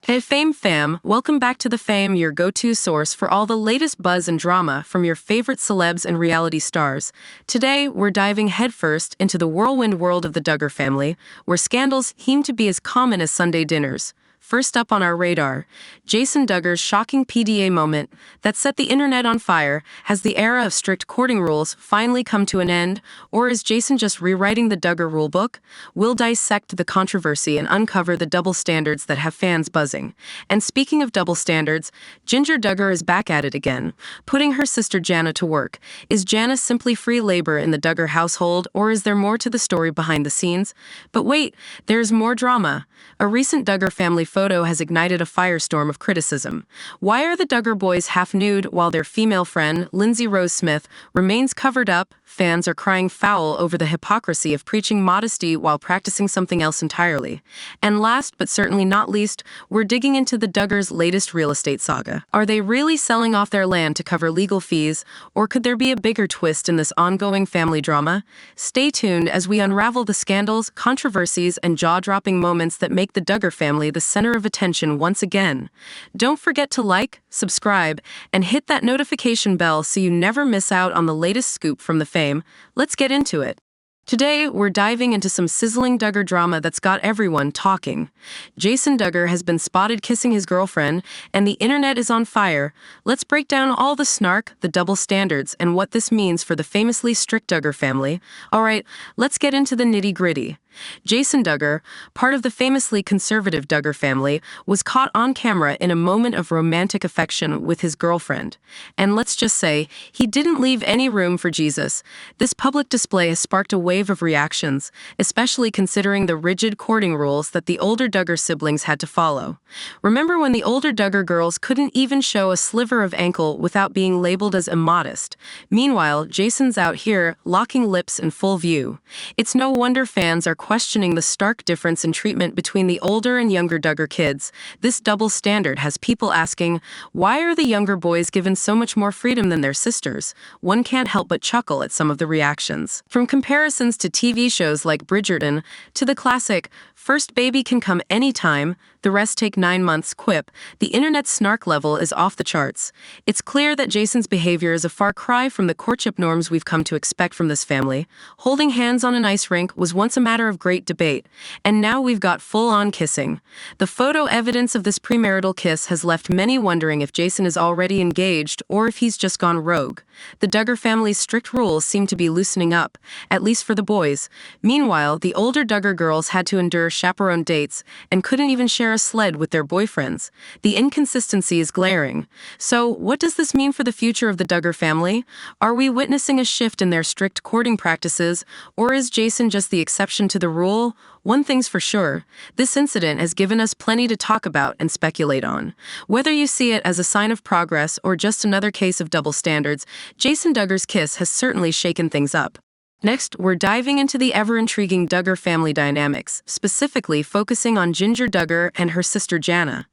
Hey Fame fam, welcome back to the Fame, your go-to source for all the latest buzz and drama from your favorite celebs and reality stars. Today, we're diving headfirst into the whirlwind world of the Duggar family, where scandals seem to be as common as Sunday dinners. First up on our radar, Jason Duggar's shocking PDA moment that set the internet on fire. Has the era of strict courting rules finally come to an end, or is Jason just rewriting the Duggar rulebook? We'll dissect the controversy and uncover the double standards that have fans buzzing. And speaking of double standards, Jinger Duggar is back at it again, putting her sister Jana to work. Is Jana simply free labor in the Duggar household, or is there more to the story behind the scenes? But wait, there's more drama. A recent Duggar family photo has ignited a firestorm of criticism. Why are the Duggar boys half-nude while their female friend, Lindsay Rose Smith, remains covered up? Fans are crying foul over the hypocrisy of preaching modesty while practicing something else entirely. And last but certainly not least, we're digging into the Duggars' latest real estate saga. Are they really selling off their land to cover legal fees, or could there be a bigger twist in this ongoing family drama? Stay tuned as we unravel the scandals, controversies, and jaw-dropping moments that make the Duggar family the center of attention once again. Don't forget to like, subscribe, and hit that notification bell so you never miss out on the latest scoop from the Fame. Let's get into it. Today, we're diving into some sizzling Duggar drama that's got everyone talking. Jason Duggar has been spotted kissing his girlfriend, and the internet is on fire. Let's break down all the snark, the double standards, and what this means for the famously strict Duggar family. All right, let's get into the nitty-gritty. Jason Duggar, part of the famously conservative Duggar family, was caught on camera in a moment of romantic affection with his girlfriend. And let's just say, he didn't leave any room for Jesus. This public display has sparked a wave of reactions, especially considering the rigid courting rules that the older Duggar siblings had to follow. Remember when the older Duggar girls couldn't even show a sliver of ankle without being labeled as immodest? Meanwhile, Jason's out here, locking lips in full view. It's no wonder fans are questioning the stark difference in treatment between the older and younger Duggar kids. This double standard has people asking, why are the younger boys given so much more freedom than their sisters? One can't help but chuckle at some of the reactions. From comparisons to TV shows like Bridgerton, to the classic, first baby can come anytime, the rest take 9 months quip, the internet's snark level is off the charts. It's clear that Jason's behavior is a far cry from the courtship norms we've come to expect from this family. Holding hands on an ice rink was once a matter of great debate, and now we've got full-on kissing. The photo evidence of this premarital kiss has left many wondering if Jason is already engaged or if he's just gone rogue. The Duggar family's strict rules seem to be loosening up, at least for the boys. Meanwhile, the older Duggar girls had to endure chaperone dates and couldn't even share a sled with their boyfriends. The inconsistency is glaring. So, what does this mean for the future of the Duggar family? Are we witnessing a shift in their strict courting practices, or is Jason just the exception to the rule? One thing's for sure, this incident has given us plenty to talk about and speculate on. Whether you see it as a sign of progress or just another case of double standards, Jason Duggar's kiss has certainly shaken things up. Next, we're diving into the ever-intriguing Duggar family dynamics, specifically focusing on Jinger Duggar and her sister Jana.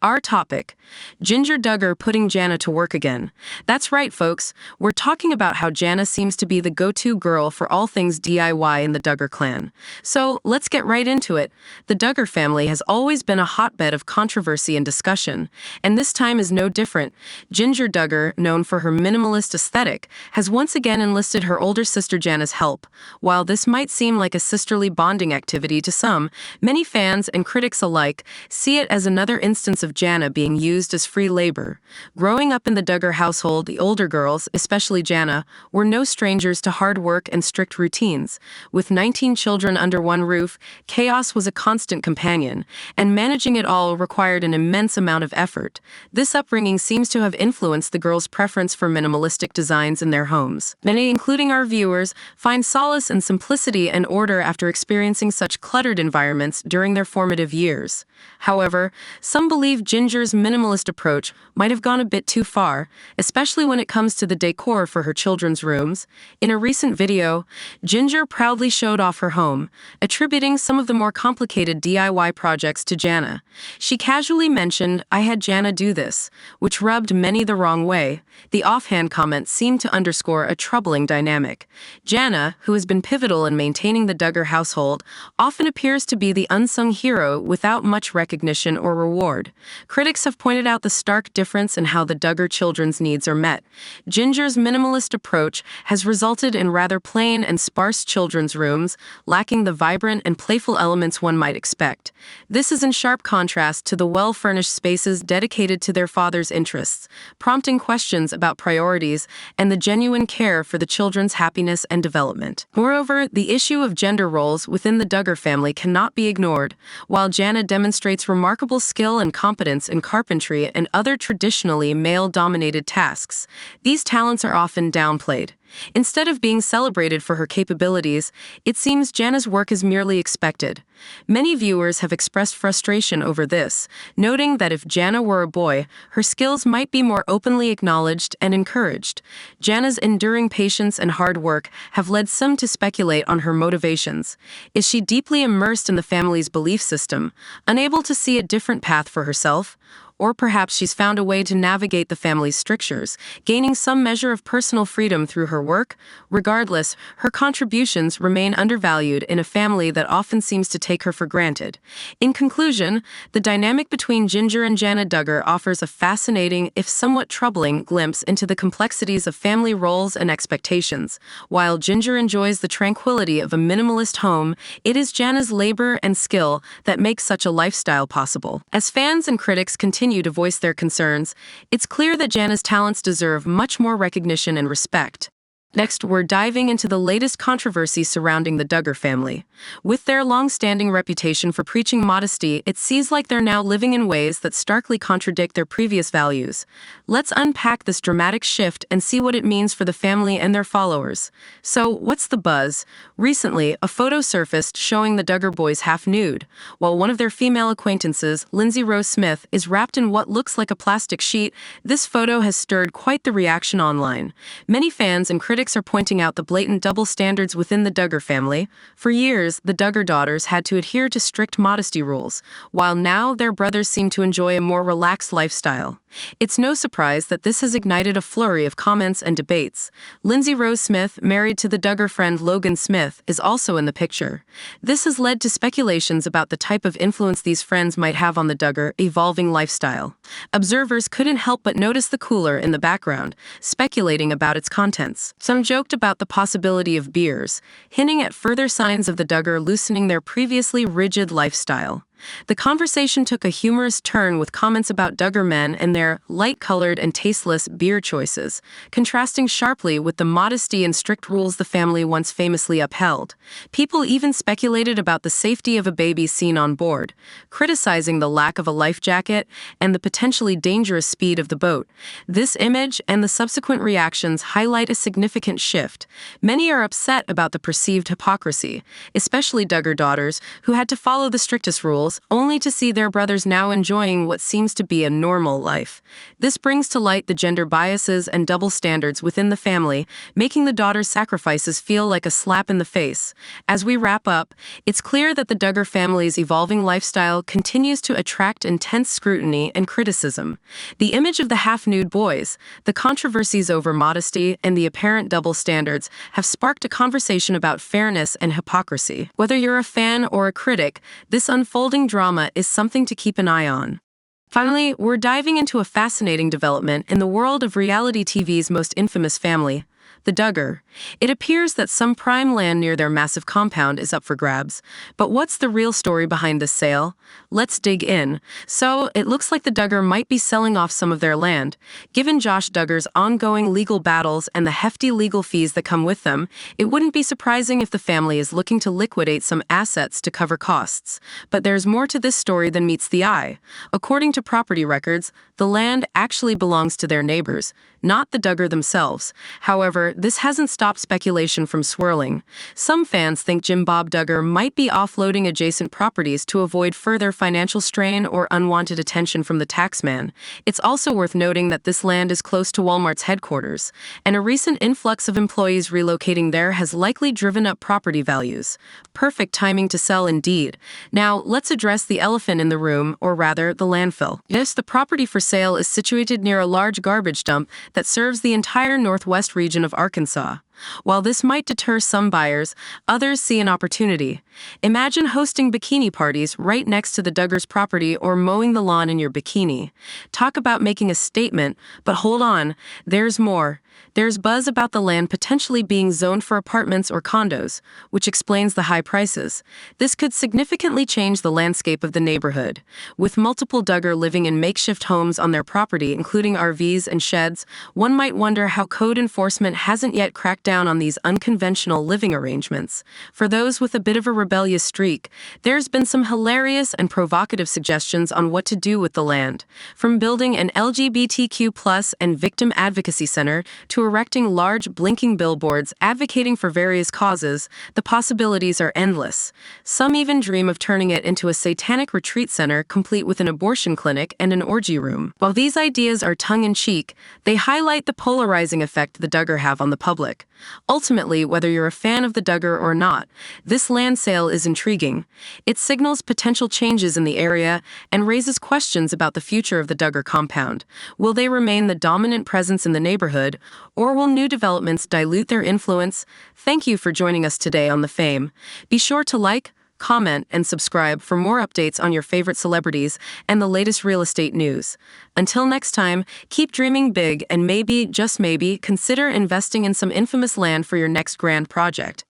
Our topic, Jinger Duggar putting Jana to work again. That's right, folks. We're talking about how Jana seems to be the go-to girl for all things DIY in the Duggar clan. So let's get right into it. The Duggar family has always been a hotbed of controversy and discussion, and this time is no different. Jinger Duggar, known for her minimalist aesthetic, has once again enlisted her older sister Jana's help. While this might seem like a sisterly bonding activity to some, many fans and critics alike see it as another instance of Jana being used as free labor. Growing up in the Duggar household, the older girls, especially Jana, were no strangers to hard work and strict routines. With 19 children under one roof, chaos was a constant companion, and managing it all required an immense amount of effort. This upbringing seems to have influenced the girls' preference for minimalistic designs in their homes. Many, including our viewers, find solace in simplicity and order after experiencing such cluttered environments during their formative years. However, some believe Jinger's minimalist approach might have gone a bit too far, especially when it comes to the decor for her children's rooms. In a recent video, Jinger proudly showed off her home, attributing some of the more complicated DIY projects to Jana. She casually mentioned, "I had Jana do this," which rubbed many the wrong way. The offhand comment seemed to underscore a troubling dynamic. Jana, who has been pivotal in maintaining the Duggar household, often appears to be the unsung hero without much recognition or reward. ignored. Critics have pointed out the stark difference in how the Duggar children's needs are met. Ginger's minimalist approach has resulted in rather plain and sparse children's rooms, lacking the vibrant and playful elements one might expect. This is in sharp contrast to the well-furnished spaces dedicated to their father's interests, prompting questions about priorities and the genuine care for the children's happiness and development. Moreover, the issue of gender roles within the Duggar family cannot be ignored. While Jana demonstrates remarkable skill and competence in carpentry and other traditionally male-dominated tasks, these talents are often downplayed. Instead of being celebrated for her capabilities, it seems Jana's work is merely expected. Many viewers have expressed frustration over this, noting that if Jana were a boy, her skills might be more openly acknowledged and encouraged. Jana's enduring patience and hard work have led some to speculate on her motivations. Is she deeply immersed in the family's belief system, unable to see a different path for herself? Or perhaps she's found a way to navigate the family's strictures, gaining some measure of personal freedom through her work. Regardless, her contributions remain undervalued in a family that often seems to take her for granted. In conclusion, the dynamic between Jinger and Jana Duggar offers a fascinating, if somewhat troubling, glimpse into the complexities of family roles and expectations. While Jinger enjoys the tranquility of a minimalist home, it is Jana's labor and skill that makes such a lifestyle possible. As fans and critics continue to voice their concerns, it's clear that Jana's talents deserve much more recognition and respect. Next, we're diving into the latest controversy surrounding the Duggar family. With their long-standing reputation for preaching modesty, it seems like they're now living in ways that starkly contradict their previous values. Let's unpack this dramatic shift and see what it means for the family and their followers. So, what's the buzz? Recently, a photo surfaced showing the Duggar boys half-nude, while one of their female acquaintances, Lindsay Rose Smith, is wrapped in what looks like a plastic sheet. This photo has stirred quite the reaction online. Many fans and critics are pointing out the blatant double standards within the Duggar family. For years, the Duggar daughters had to adhere to strict modesty rules, while now their brothers seem to enjoy a more relaxed lifestyle. It's no surprise that this has ignited a flurry of comments and debates. Lindsay Rose Smith, married to the Duggar friend Logan Smith, is also in the picture. This has led to speculations about the type of influence these friends might have on the Duggar evolving lifestyle. Observers couldn't help but notice the cooler in the background, speculating about its contents. Some joked about the possibility of beers, hinting at further signs of the Duggar loosening their previously rigid lifestyle. The conversation took a humorous turn with comments about Duggar men and their light-colored and tasteless beer choices, contrasting sharply with the modesty and strict rules the family once famously upheld. People even speculated about the safety of a baby seen on board, criticizing the lack of a life jacket and the potentially dangerous speed of the boat. This image and the subsequent reactions highlight a significant shift. Many are upset about the perceived hypocrisy, especially Duggar daughters, who had to follow the strictest rules, only to see their brothers now enjoying what seems to be a normal life. This brings to light the gender biases and double standards within the family, making the daughters' sacrifices feel like a slap in the face. As we wrap up, it's clear that the Duggar family's evolving lifestyle continues to attract intense scrutiny and criticism. The image of the half-nude boys, the controversies over modesty, and the apparent double standards have sparked a conversation about fairness and hypocrisy. Whether you're a fan or a critic, this unfolding drama is something to keep an eye on. Finally, we're diving into a fascinating development in the world of reality TV's most infamous family, the Duggar. It appears that some prime land near their massive compound is up for grabs. But what's the real story behind this sale? Let's dig in. So, it looks like the Duggar might be selling off some of their land. Given Josh Duggar's ongoing legal battles and the hefty legal fees that come with them, it wouldn't be surprising if the family is looking to liquidate some assets to cover costs. But there's more to this story than meets the eye. According to property records, the land actually belongs to their neighbors, not the Duggar themselves. However, this hasn't stopped speculation from swirling. Some fans think Jim Bob Duggar might be offloading adjacent properties to avoid further financial strain or unwanted attention from the taxman. It's also worth noting that this land is close to Walmart's headquarters, and a recent influx of employees relocating there has likely driven up property values. Perfect timing to sell indeed. Now, let's address the elephant in the room, or rather, the landfill. Yes, the property for sale is situated near a large garbage dump that serves the entire northwest region of Arkansas. While this might deter some buyers, others see an opportunity. Imagine hosting bikini parties right next to the Duggars' property or mowing the lawn in your bikini. Talk about making a statement, but hold on, there's more. There's buzz about the land potentially being zoned for apartments or condos, which explains the high prices. This could significantly change the landscape of the neighborhood. With multiple Duggar living in makeshift homes on their property, including RVs and sheds, one might wonder how code enforcement hasn't yet cracked down on these unconventional living arrangements. For those with a bit of a rebellious streak, there's been some hilarious and provocative suggestions on what to do with the land. From building an LGBTQ+ and victim advocacy center to erecting large, blinking billboards advocating for various causes, the possibilities are endless. Some even dream of turning it into a satanic retreat center complete with an abortion clinic and an orgy room. While these ideas are tongue-in-cheek, they highlight the polarizing effect the Duggar have on the public. Ultimately, whether you're a fan of the Duggar or not, this land sale is intriguing. It signals potential changes in the area and raises questions about the future of the Duggar compound. Will they remain the dominant presence in the neighborhood, or will new developments dilute their influence? Thank you for joining us today on The Fame. Be sure to like, comment, and subscribe for more updates on your favorite celebrities and the latest real estate news. Until next time, keep dreaming big and maybe, just maybe, consider investing in some infamous land for your next grand project.